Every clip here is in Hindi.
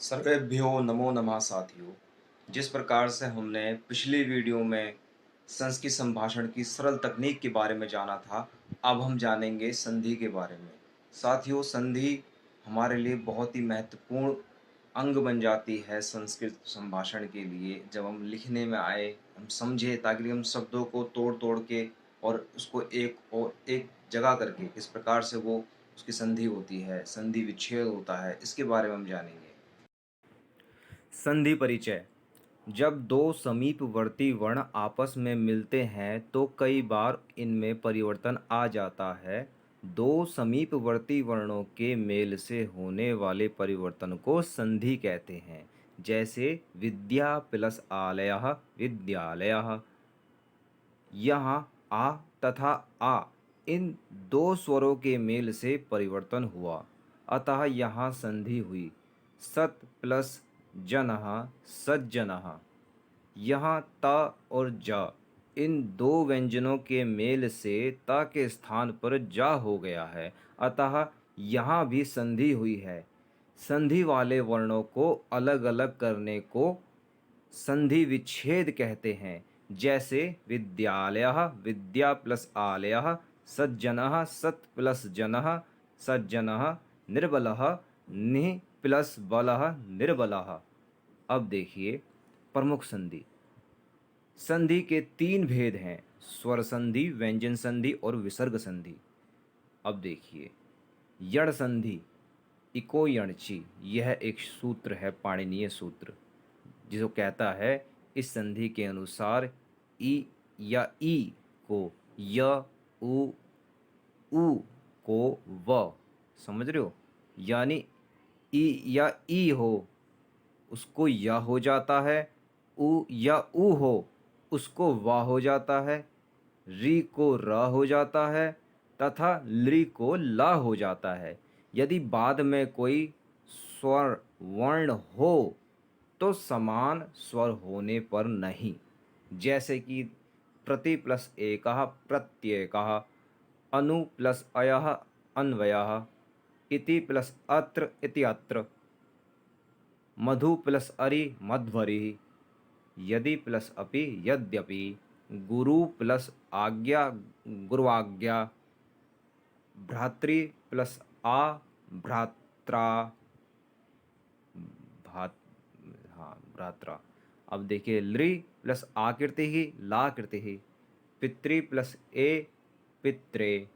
सर्वेभ्यो नमो नमः साथियों। जिस प्रकार से हमने पिछली वीडियो में संस्कृत संभाषण की सरल तकनीक के बारे में जाना था, अब हम जानेंगे संधि के बारे में। साथियों, संधि हमारे लिए बहुत ही महत्वपूर्ण अंग बन जाती है संस्कृत संभाषण के लिए। जब हम लिखने में आए, हम समझे, ताकि हम शब्दों को तोड़ तोड़ के और उसको एक जगह करके किस प्रकार से वो उसकी संधि होती है, संधि विच्छेद होता है, इसके बारे में हम जानेंगे। संधि परिचय। जब दो समीपवर्ती वर्ण आपस में मिलते हैं तो कई बार इनमें परिवर्तन आ जाता है। दो समीपवर्ती वर्णों के मेल से होने वाले परिवर्तन को संधि कहते हैं। जैसे विद्या प्लस आलयः विद्यालयः। यहाँ आ तथा आ इन दो स्वरों के मेल से परिवर्तन हुआ, अतः यहाँ संधि हुई। सत प्लस जनः सज्जनः। यहाँ त और ज इन दो व्यंजनों के मेल से त के स्थान पर जा हो गया है, अतः यहाँ भी संधि हुई है। संधि वाले वर्णों को अलग अलग करने को संधि विच्छेद कहते हैं। जैसे विद्यालयः विद्या प्लस आलयः, सज्जनः सत् प्लस जनः सज्जनः, निर्बलः निः प्लस बलः निर्बलः। अब देखिए प्रमुख संधि। संधि के तीन भेद हैं: स्वर संधि, व्यंजन संधि और विसर्ग संधि। अब देखिए यण संधि, इको यणचि, यह एक सूत्र है, पाणिनीय सूत्र, जिसको कहता है इस संधि के अनुसार ई या ई को य, उ को व, समझ रहे हो? यानी ई या ई हो उसको या हो जाता है, उ या उ हो उसको वा हो जाता है, री को र हो जाता है तथा लृ को ला हो जाता है। यदि बाद में कोई स्वर वर्ण हो तो समान स्वर होने पर नहीं। जैसे कि प्रति प्लस एकः प्रत्येकः, अनु प्लस अयः अन्वयः, इति प्लस अत्र इति अत्र, मधु प्लस अरि मध्वरिः, यदि प्लस अपि यद्यपि, गुरु प्लस आज्ञा गुरुआज्ञा, भ्रातृ प्लस आ भ्रात्रा, भात हाँ भ्रात्रा। अब देखिए लृ प्लस आकृति ही लाकृति ही, पितृ प्लस ए पित्रे,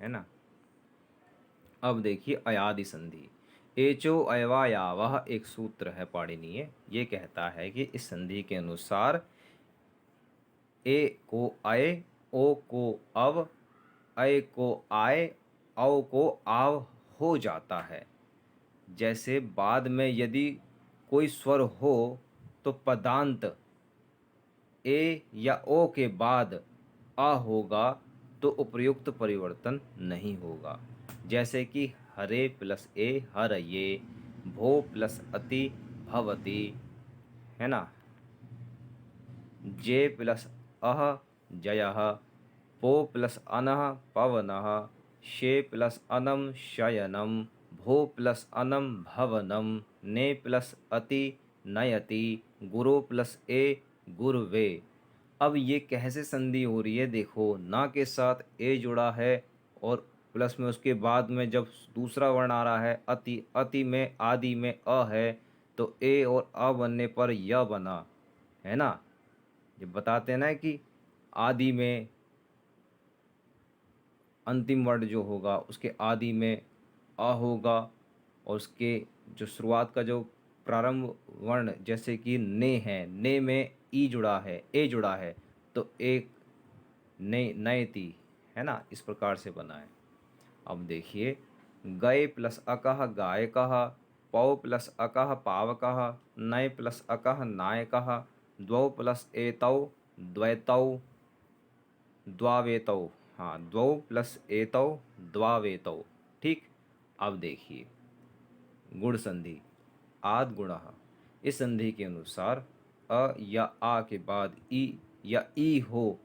है ना। अब देखिए अयादि संधि। एचो अयवायावः एक सूत्र है पाणिनीय, ये कहता है कि इस संधि के अनुसार ए को अय, ओ को अव, अय को आय, औ को आव हो जाता है। जैसे बाद में यदि कोई स्वर हो तो पदांत ए या ओ के बाद आ होगा तो उपर्युक्त परिवर्तन नहीं होगा। जैसे कि हरे प्लस ए हरये, भो प्लस अति भवति, है ना। जे प्लस अह जयः, पो प्लस अनः पवनः, शे प्लस अनम शयनम, भो प्लस अनम भवनम, ने प्लस अति नयति, गुरु प्लस ए गुरवे। अब ये कैसे संधि हो रही है? देखो, ना के साथ ए जुड़ा है और प्लस में उसके बाद में जब दूसरा वर्ण आ रहा है अति, अति में आदि में अ है तो ए और अ बनने पर य बना, है ना। जब बताते हैं ना कि आदि में अंतिम वर्ण जो होगा उसके आदि में अ होगा और उसके जो शुरुआत का जो प्रारंभ वर्ण जैसे कि ने है, ने में ई जुड़ा है, ए जुड़ा है तो एक ने नयति, है ना, इस प्रकार से बना है। अब देखिए गए प्लस अकः गायकः, पौ प्लस अकः पावकः, नय प्लस अकः नायकः, द्वौ प्लस एतौ द्वैतौ द्वावेतौ, हाँ द्वौ प्लस एतौ द्वावेतौ, ठीक। अब देखिए गुण संधि। आद गुणः, इस संधि के अनुसार अ या आ के बाद ई या ई हो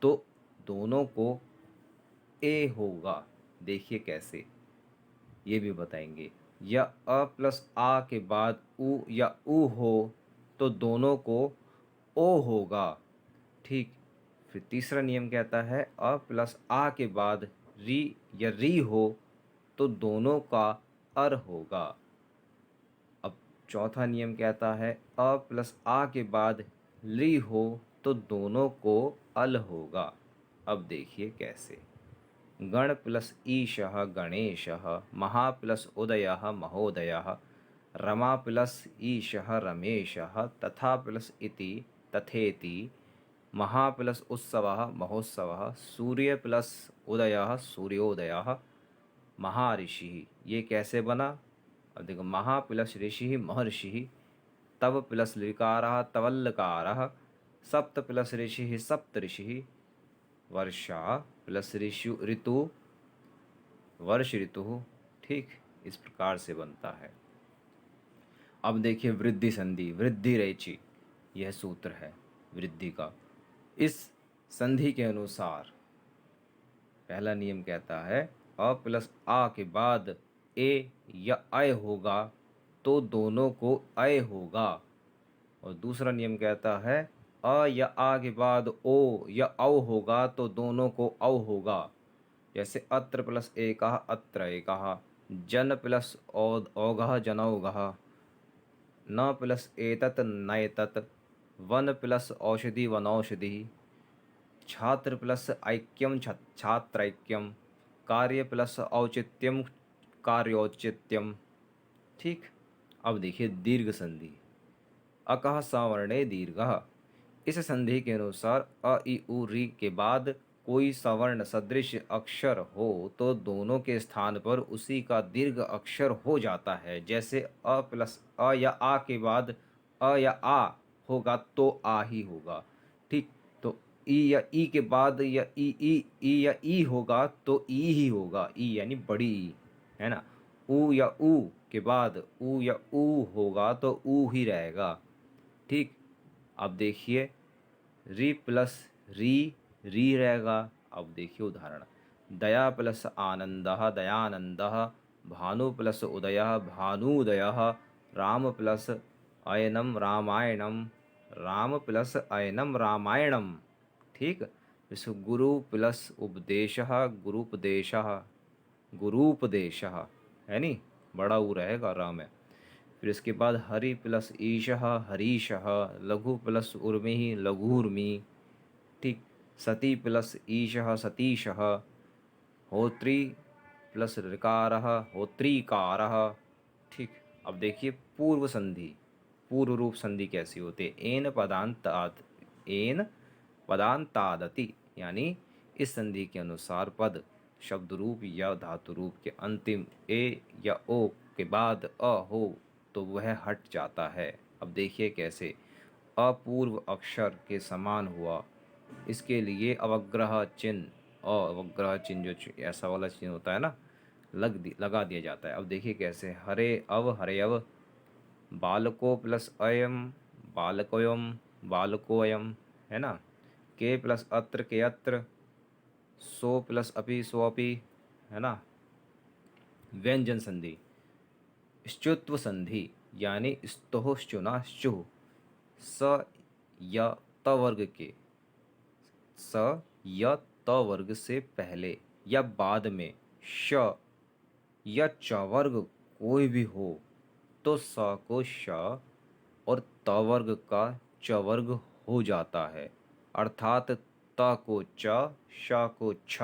तो दोनों को ए होगा। देखिए कैसे, ये भी बताएंगे। या अ प्लस आ के बाद उ या उ हो तो दोनों को ओ होगा। ठीक। फिर तीसरा नियम कहता है अ प्लस आ के बाद री या री हो तो दोनों का अर होगा। अब चौथा नियम कहता है अ प्लस आ के बाद ली हो तो दोनों को अल होगा। अब देखिए कैसे। गण प्लस ईशः गणेशः, महा प्लस उदयः महोदयः, रमा प्लस ईशः रमेशः, तथा प्लस इति तथेति, महा प्लस उत्सवः महोत्सवः, सूर्य प्लस उदयः सूर्योदयः, महर्षि। ये कैसे बना? अब देखो, महा प्लस ऋषि महर्षि, तव प्लस लिकारः तवल्लकारः, सप्त प्लस ऋषि सप्तऋषि, वर्षा प्लस ऋषि ऋतु वर्ष ऋतु। ठीक, इस प्रकार से बनता है। अब देखिए वृद्धि संधि, वृद्धि रेचि, यह सूत्र है वृद्धि का। इस संधि के अनुसार पहला नियम कहता है अ प्लस आ के बाद ए या अय होगा तो दोनों को अय होगा। और दूसरा नियम कहता है अ या आ के बाद ओ या औ होगा तो दोनों को औ होगा। जैसे अत्र प्लस एकः अत्र एकः, जन प्लस औगः जनौगः, न प्लस एतत् नैतत्, वन प्लस औषधि वनौषधिः, छात्र प्लस ऐक्यम छात्रैक्यम, कार्य प्लस औचित्यम कार्योचित्यम। ठीक। अब देखिए दीर्घ संधि, अकः सवर्णे दीर्घः। इस संधि के अनुसार अ इ उ री के बाद कोई सवर्ण सदृश अक्षर हो तो दोनों के स्थान पर उसी का दीर्घ अक्षर हो जाता है। जैसे अ प्लस अ या आ के बाद अ या आ होगा तो आ ही होगा। ठीक। तो ई या ई के बाद या ई या ई होगा तो ई ही होगा, ई यानी बड़ी ई, है ना। ऊ या ऊ के बाद ऊ या ऊ होगा तो ऊ ही रहेगा। ठीक। अब देखिए री प्लस री री रहेगा। अब देखिए उदाहरण, दया प्लस आनंदः दयानंदः, भानु प्लस उदयः भानुदयः, राम प्लस अयनम रामायणम राम प्लस अयनम रामायणम। ठीक। जैसे गुरु प्लस उपदेशः गुरुपदेशः गुरुपदेशः, है नी, बड़ा ऊ रहेगा राम है। फिर इसके बाद हरि प्लस ईशः हरीशः, लघु प्लस उर्मिः लघुर्मि। ठीक। सती प्लस ईशः सतीशः, होत्री प्लस ऋकारः होत्रीकारः। ठीक। अब देखिए पूर्व संधि, पूर्व रूप संधि कैसी होती है। एन पदांतादति, यानी इस संधि के अनुसार पद शब्द रूप या धातु रूप के अंतिम ए या ओ के बाद अ हो तो वह हट जाता है। अब देखिए कैसे। अपूर्व अक्षर के समान हुआ, इसके लिए अवग्रह चिन्ह अवग्रह चिन्ह जो ऐसा वाला चिन्ह होता है ना, लगा दिया जाता है। अब देखिए कैसे। हरे अव, बालको प्लस अयम बालकोयम बालकोयम, है ना। के प्लस अत्र के अत्र, सो प्लस अपि सोअपि, है ना। व्यंजन संधि, श्चुत्व संधि, यानी स्तोश्चुनाश्चुः, स या त वर्ग के, स या त वर्ग से पहले या बाद में श या च वर्ग कोई भी हो तो स को श और त वर्ग का च वर्ग हो जाता है। अर्थात त को च, श को छ,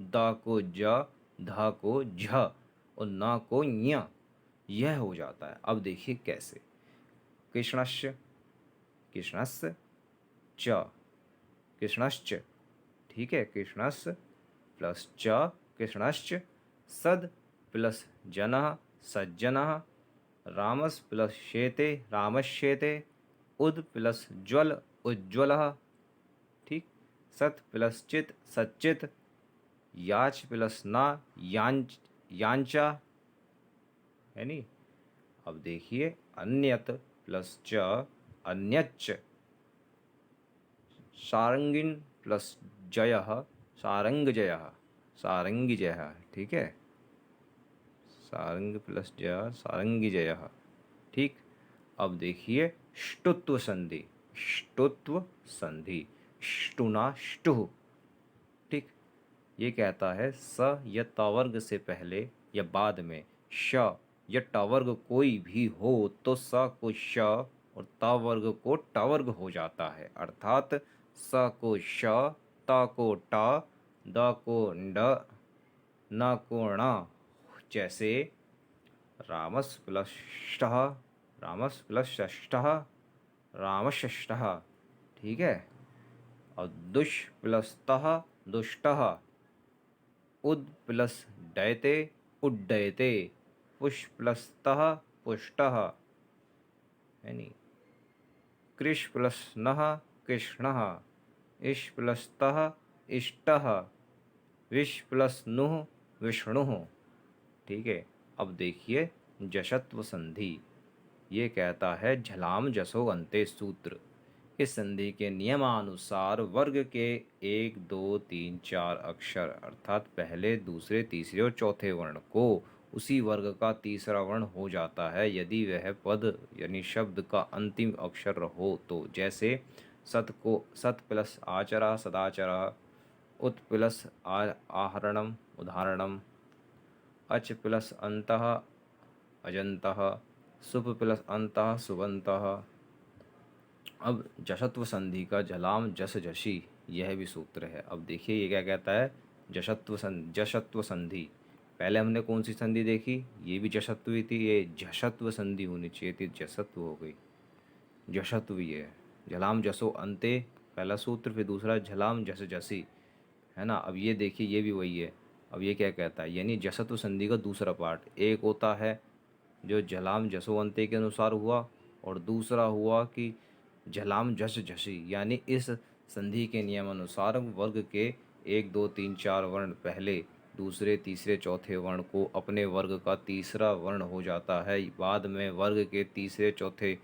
द को ज, ध को झ और न को ञ, यह हो जाता है। अब देखिए कैसे। कृष्णस्य कृष्णस्य च कृष्णश्च, ठीक है, कृष्णस्य प्लस च कृष्णश्च, सद प्लस जनः सज्जनः, रामस प्लस शेते रामश्येते, उद प्लस ज्वल उज्ज्वलः। ठीक। सत प्लस चित सच्चित, याच प्लस ना यांचा, है नी। अब देखिए अन्यत प्लस च अन्यच्च, सारंगिन प्लस जयः सारंगजयः सारंगिजयः। ठीक है। सारंग प्लस ज सारंगी जयः। ठीक। अब देखिए ष्टुत्व संधि। ष्टुत्व संधि, ष्टुना ष्टुः। ठीक। ये कहता है स या तवर्ग से पहले या बाद में श या टवर्ग कोई भी हो तो स को श और तवर्ग को टवर्ग हो जाता है। अर्थात स को श, त को ट, द को ड, न को ण। जैसे रामस प्लस ष्टः, रामस प्लस षष्ठः, रामषष्ठः। ठीक है। और दुष् प्लस तः, दुष्टः। उद प्लस डयते, उड्डयते। पुष प्लस तः, पुष्टः। यानी कृष प्लस नः, कृष्णः। इश प्लस तः, इष्टः। विष प्लस नुः, विष्णुः। ठीक है। अब देखिए जशत्व संधि। ये कहता है झलाम जसो अंते सूत्र। इस संधि के नियमानुसार वर्ग के 1, 2, 3, 4 अक्षर अर्थात पहले, दूसरे, तीसरे और चौथे वर्ण को उसी वर्ग का तीसरा वर्ण हो जाता है यदि वह पद यानी शब्द का अंतिम अक्षर हो तो। जैसे सत को सत प्लस आचरा, सदाचरा। उत प्लस आहरणम, उदाहरणम। अच प्लस अंतः, अजंतः। सुप प्लस अंतः, सुबंतः। अब जशत्व संधि का झलाम जस जशी यह भी सूत्र है। अब देखिए ये क्या कहता है, जशत्व संधि। पहले हमने कौन सी संधि देखी, ये भी जशत्व ही थी, ये जशत्व संधि होनी चाहिए थी, जसत्व हो गई, जशत्व ये है। झलाम जसो अंते पहला सूत्र, फिर दूसरा झलाम जस जसी, है ना। अब ये देखिए ये भी वही है। अब ये क्या कहता है, यानी जसत्व संधि का दूसरा पार्ट एक होता है जो झलाम जसोवंते के अनुसार हुआ, और दूसरा हुआ कि झलाम जस झसी, यानी इस संधि के नियमानुसार वर्ग के 1, 2, 3, 4 वर्ण पहले, दूसरे, तीसरे, चौथे वर्ण को अपने वर्ग का तीसरा वर्ण हो जाता है बाद में वर्ग के तीसरे, चौथे,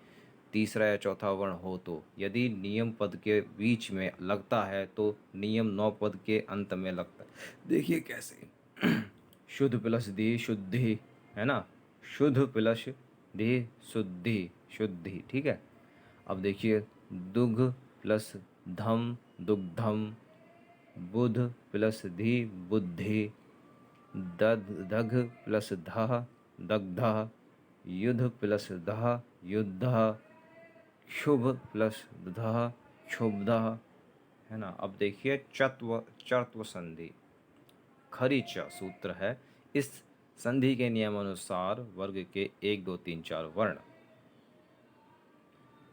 तीसरा या चौथा वर्ण हो तो। यदि नियम पद के बीच में लगता है तो नियम 9 पद के अंत में लगता है। देखिए कैसे शुद्ध प्लस दी शुद्धि, है ना। शुद्ध प्लस दी शुद्धि, शुद्धि। ठीक है। अब देखिए दुग्ध प्लस धम, दुग्धम। बुध प्लस धी, बुद्धि। दध प्लस धः, दग्धः। युद्ध प्लस दः, युद्धः। शुभ प्लस दः, क्षुब्धः, है ना। अब देखिए चर्त्व संधि। खरी च सूत्र है। इस संधि के नियमानुसार वर्ग के 1, 2, 3, 4 वर्ण,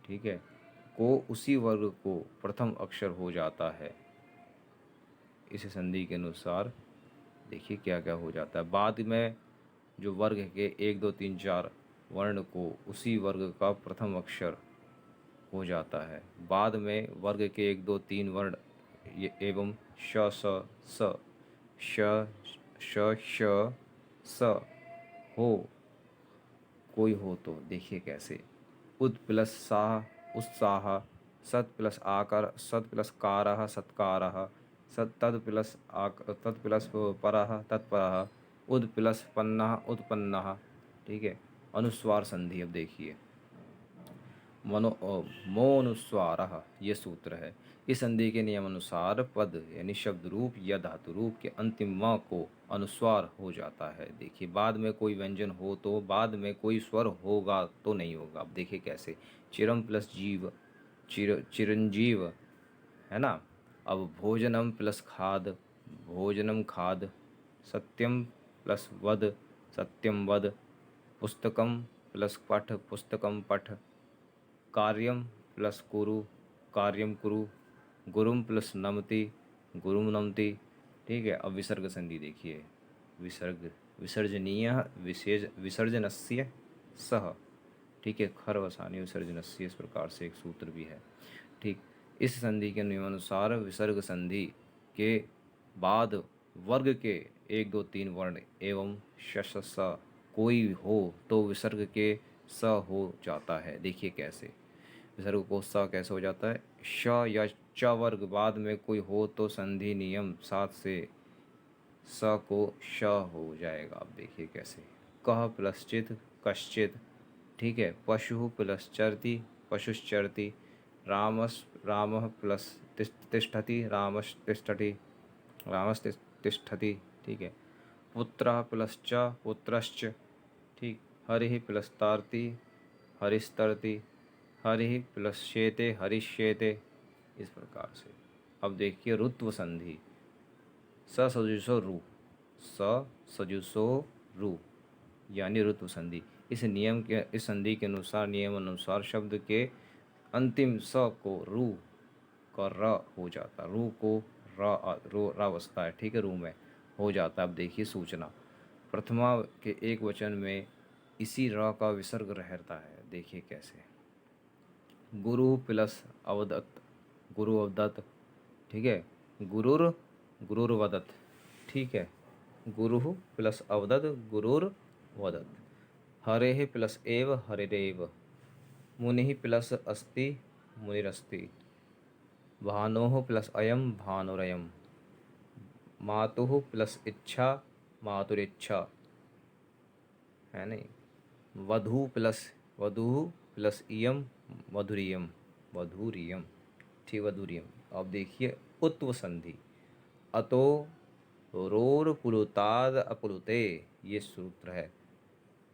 ठीक है, को उसी वर्ग को प्रथम अक्षर हो जाता है। इस संधि के अनुसार देखिए क्या क्या हो जाता है। बाद में जो वर्ग के 1, 2, 3, 4 वर्ण को उसी वर्ग का प्रथम अक्षर हो जाता है। बाद में वर्ग के 1, 2, 3 वर्ण एवं श स स, श श श स हो कोई हो तो। देखिए कैसे उद प्लस साह, उत्साह। सत प्लस आकर, सत प्लस कारः, सत्कारः। सत तद प्लस परः, तत्परः। उद प्लस पन्नः, उत्पन्नः। ठीक है। अनुस्वार संधि। अब देखिए मोनुस्वारः ये सूत्र है। इस संधि के नियमानुसार पद यानी शब्द रूप या धातु रूप के अंतिम म को अनुस्वार हो जाता है। देखिए बाद में कोई व्यंजन हो तो बाद में कोई स्वर होगा तो नहीं होगा। अब देखिए कैसे चिरम प्लस जीव, चिरंजीव, है ना। अब भोजनम प्लस खाद, भोजनम खाद। सत्यम प्लस वद, सत्यम वद। पुस्तकम प्लस पठ, पुस्तकम पठ। कार्यम प्लस कुरु, कार्यम कुरु। गुरुम प्लस नमति, गुरुम नमति। ठीक है। अब विसर्ग संधि देखिए। विसर्ग विसर्जनीय विसर्जनस्य सह। ठीक है। खर वसानी विसर्जनस्य, इस प्रकार से एक सूत्र भी है। ठीक। इस संधि के नियमानुसार विसर्ग संधि के बाद वर्ग के 1, 2, 3 वर्ण एवं शश स कोई हो तो विसर्ग के स हो जाता है। देखिए कैसे विसर्ग को स कैसे हो जाता है, श या च वर्ग बाद में कोई हो तो संधि नियम 7 से स को श हो जाएगा। अब देखिए कैसे कः प्लस चित कश्चित्, ठीक है। पशु प्लस चरति पशुश्चरति। रामः प्लस तिष्ठति रामस्तिष्ठति रामस्तिष्ठति, ठीक है। पुत्रः प्लस च पुत्रश्च, ठीक। हरिः प्लस तार्ति हरिस्तरति। हरिः प्लस शेते हरिष्येते। इस प्रकार से अब देखिए रुत्व संधि। स सजुषो रु, स सजुषो रु यानी ऋतु संधि। इस संधि के अनुसार नियम अनुसार शब्द के अंतिम स को रू का र हो जाता, रू को रा बसता है, ठीक है, रू में हो जाता है। अब देखिए सूचना प्रथमा के एक वचन में इसी र का विसर्ग रहता है। देखिए कैसे, गुरु प्लस अवदत्त गुरु अवदत्त, ठीक है। गुरुर्वदत्, ठीक है। गुरु प्लस अवदत् गुरुर्वदत्। हरेः प्लस एव हरिरेव। मुनिः प्लस अस्ति मुनिरस्ति। भानोः प्लस अयम भानुरयम। मातुः प्लस इच्छा मातुरिच्छा, है नहीं। वधुः प्लस इयम वधुरियम वधुरियम, ठीक, वधुरियम। अब देखिए उत्व संधि। अतो रोर पुलुताद अपुलुते, ये सूत्र है।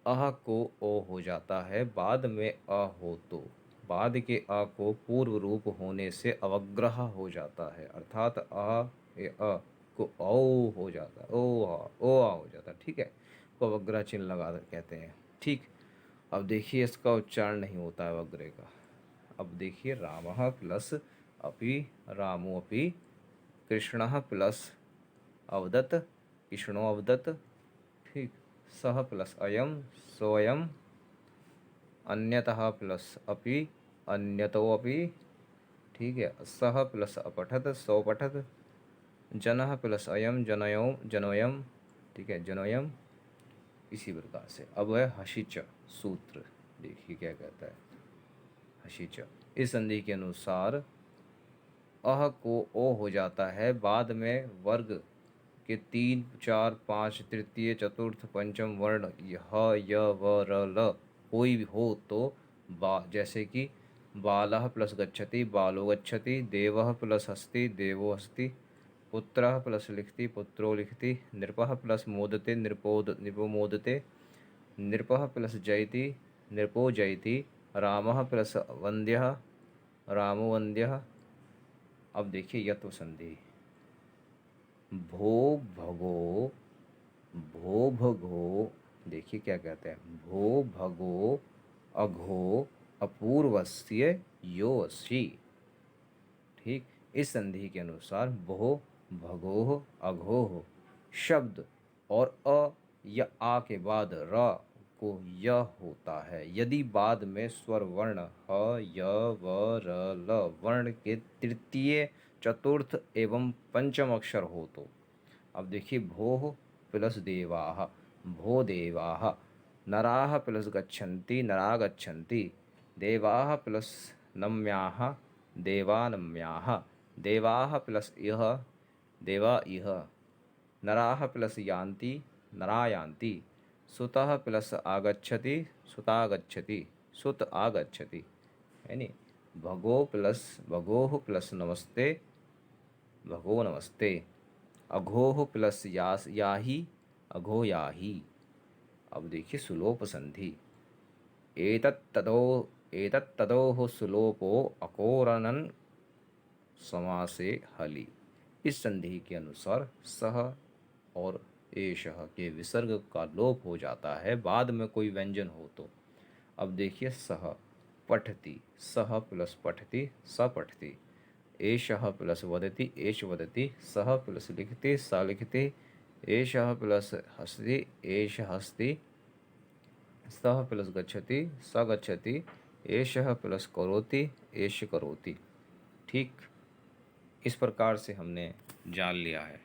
अह को ओ हो जाता है, बाद में अ हो तो बाद के अ को पूर्व रूप होने से अवग्रह हो जाता है, अर्थात अ को ओ हो जाता है, ओ आ हो जाता है, ठीक है। को अवग्रह चिन्ह लगा कहते हैं, ठीक। अब देखिए इसका उच्चारण नहीं होता है अवग्रह का। अब देखिए रामः प्लस अपि रामो अपि। कृष्णः प्लस अवदत् कृष्णो अवदत्, ठीक। सह प्लस अयम सोऽयम्। अन्यतः प्लस अपि अन्यतो अपि, ठीक है। सह प्लस अपठत सोपठत। जनः प्लस अयम जनोयम, ठीक है, जनोयम। इसी प्रकार से अब है हशिच सूत्र। देखिए क्या कहता है हशिच। इस संधि के अनुसार अह को ओ हो जाता है, बाद में वर्ग के 3, 4, 5 तृतीय चतुर्थ पंचम वर्ण ह य व र ल कोई भी हो तो जैसे कि बालः प्लस गच्छति बालो गच्छति। देवः प्लस हस्ति देवो हस्ति। पुत्रः प्लस लिखति पुत्रो लिखति। नृपः प्लस मोदते नृपो मोदते। नृपः प्लस जयति नृपो जयति। रामः प्लस वन्द्यः रामो वन्द्यः। अब देखिए यत्व संधि। भो भगो, देखिए क्या कहते हैं, भो भगो अघो अपूर्वस्य यो अस्ति, ठीक। इस संधि के अनुसार भो भगोह अघोह शब्द और अ या आ के बाद र को य होता है यदि बाद में स्वर वर्ण ह य व र ल वर्ण के तृतीय चतुर्थ एवं पंचम अक्षर हो तो। अब देखिए भोः प्लस देवाः भो देवाः। नराः प्लस गच्छन्ति नरा गच्छन्ति। देवाः प्लस नम्याः देवा नम्याः। देवाः प्लस इह देवा इह। नराः प्लस यान्ति नरा यान्ति। सुतः प्लस आगच्छति सुता गच्छति सुत आगच्छति, है नी। भगोः प्लस नमस्ते भगो नमस्ते। अघोः प्लस याहि अघो याहि। अब देखिए सुलोप संधि। एतत्तदोः सुलोपो अकोरनन समासे हलि। इस संधि के अनुसार सह और एषः के विसर्ग का लोप हो जाता है, बाद में कोई व्यंजन हो तो। अब देखिए सह पठति सह प्लस पठति स पठति। एषः प्लस वदति एष वदति। सह प्लस लिखति स लिखति। एषः प्लस हस्ति एष हस्ति। सह प्लस गच्छति स गच्छति। एषः प्लस करोति एष करोति, ठीक। इस प्रकार से हमने जान लिया है।